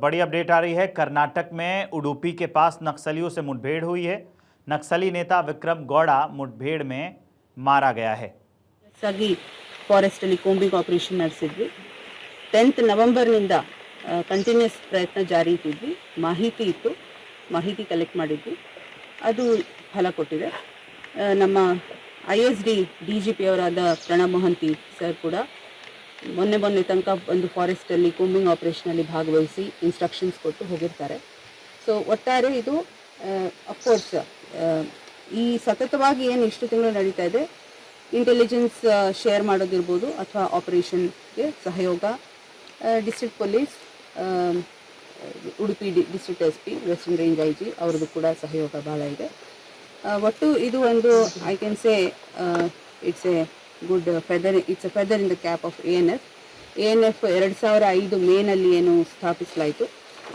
बड़ी अपडेट आ रही है। कर्नाटक में उडुपी के पास नक्सलियों से मुठभेड़ हुई है। नक्सली नेता विक्रम गौड़ा मुठभेड़ में मारा गया है। सगी ಫಾರೆಸ್ಟ್ ಅಲ್ಲಿ ಕೂಂಬಿಂಗ್ ಆಪರೇಷನ್ ನಡೆಸಿದ್ವಿ. 10th ನವೆಂಬರ್ನಿಂದ ಕಂಟಿನ್ಯೂಸ್ ಪ್ರಯತ್ನ ಜಾರಿ ಇಟ್ಟಿದ್ವಿ. ಮಾಹಿತಿ ಕಲೆಕ್ಟ್ ಮಾಡಿದ್ವಿ. ಅದು ಫಲ ಕೊಟ್ಟಿದೆ. ನಮ್ಮ ISD DGP ಅವರಾದ ಪ್ರಣಬ್ ಮೊಹಂತಿ ಸರ್ ಕೂಡ ಮೊನ್ನೆ ತನಕ ಒಂದು ಫಾರೆಸ್ಟಲ್ಲಿ ಕೂಂಬಿಂಗ್ ಆಪರೇಷನಲ್ಲಿ ಭಾಗವಹಿಸಿ ಇನ್ಸ್ಟ್ರಕ್ಷನ್ಸ್ ಕೊಟ್ಟು ಹೋಗಿರ್ತಾರೆ. ಸೊ ಒಟ್ಟಾರೆ ಇದು ಅಫ್ಕೋರ್ಸ್ ಈ ಸತತವಾಗಿ ಏನು ಇಷ್ಟು ತಿಂಗಳು ನಡೀತಾ ಇದೆ, ಇಂಟೆಲಿಜೆನ್ಸ್ ಶೇರ್ ಮಾಡೋದಿರ್ಬೋದು ಅಥವಾ ಆಪರೇಷನ್ಗೆ ಸಹಯೋಗ, district police, Udupi district SP, western range IG ಅವ್ರದ್ದು ಕೂಡ ಸಹಯೋಗ ಭಾಳ ಇದೆ. ಒಟ್ಟು ಇದು ಒಂದು I can say it's A good feather in the cap of ANF 2005 ಮೇನಲ್ಲಿ ಏನು ಸ್ಥಾಪಿಸಲಾಯಿತು.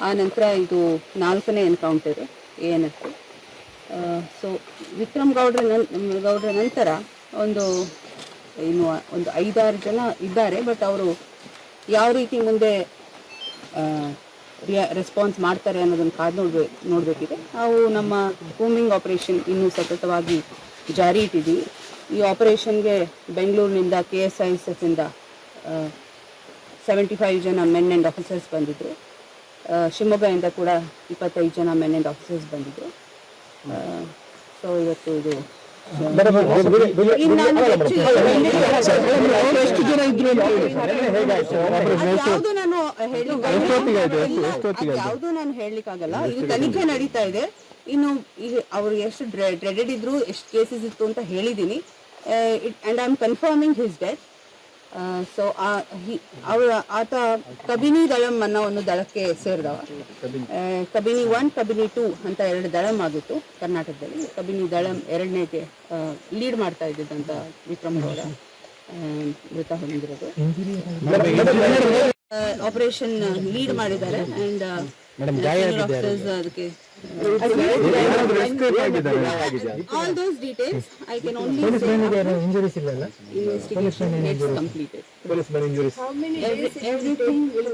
ಆ ನಂತರ ಇದು 4ನೇ ಎನ್ಕೌಂಟರ್ ANF. ಸೊ ವಿಕ್ರಮ್ ಗೌಡ್ರ ನಂತರ ಒಂದು 5-6 ಜನ ಇದ್ದಾರೆ. ಬಟ್ ಅವರು ಯಾವ ರೀತಿ ಮುಂದೆ ರೆಸ್ಪಾನ್ಸ್ ಮಾಡ್ತಾರೆ ಅನ್ನೋದನ್ನು ಕಾದು ನೋಡಬೇಕಿದೆ. ನಾವು ನಮ್ಮ ಕೂಂಬಿಂಗ್ ಆಪರೇಷನ್ ಇನ್ನೂ ಸತತವಾಗಿ ಜಾರಿ ಇಟ್ಟಿದ್ದೀವಿ. ಈ ಆಪರೇಷನ್ಗೆ ಬೆಂಗಳೂರಿನಿಂದ KSISF ಇಂದ 75 ಜನ ಮೆನ್ ಆ್ಯಂಡ್ ಆಫೀಸರ್ಸ್ ಬಂದಿದ್ದರು. ಶಿವಮೊಗ್ಗದಿಂದ ಕೂಡ 25 ಜನ ಮೆನ್ ಆ್ಯಂಡ್ ಆಫೀಸರ್ಸ್ ಬಂದಿದ್ದರು. ಸೊ ಇವತ್ತು ಇದು ಯಾವುದು ನಾನು ಹೇಳಲಿಕ್ಕಾಗಲ್ಲ. ಇದು ತನಿಖೆ ನಡೀತಾ ಇದೆ. ಇನ್ನು ಅವರು ಎಷ್ಟು ಡ್ರೆಡೆಡ್ ಇದ್ರು, ಎಷ್ಟು ಕೇಸಸ್ ಇತ್ತು ಅಂತ ಹೇಳಿದ್ದೀನಿ. And I am confirming his death. So ಆತ ಕಬಿನಿ ದಳಂ ಅನ್ನೋ ಒಂದು ದಳಕ್ಕೆ ಸೇರಿದವ. ಕಬಿನಿ 1, ಕಬಿನಿ 2 ಅಂತ 2 ದಳಂ ಆಗಿತ್ತು ಕರ್ನಾಟಕದಲ್ಲಿ. ಕಬಿನಿ ದಳಂ 2ನೇಗೆ ಲೀಡ್ ಮಾಡ್ತಾ ಇದ್ದಿದ್ದಂತ ವಿಕ್ರಮ್ ಗೌಡ ಮೃತ ಹೊಂದಿರೋದು. ಆಪರೇಷನ್ ಲೀಡ್ ಮಾಡಿದ್ದಾರೆ. ಆ್ಯಂಡ್ ಅದಕ್ಕೆ all those details I can only say investigation is completed. Police injuries. Everything will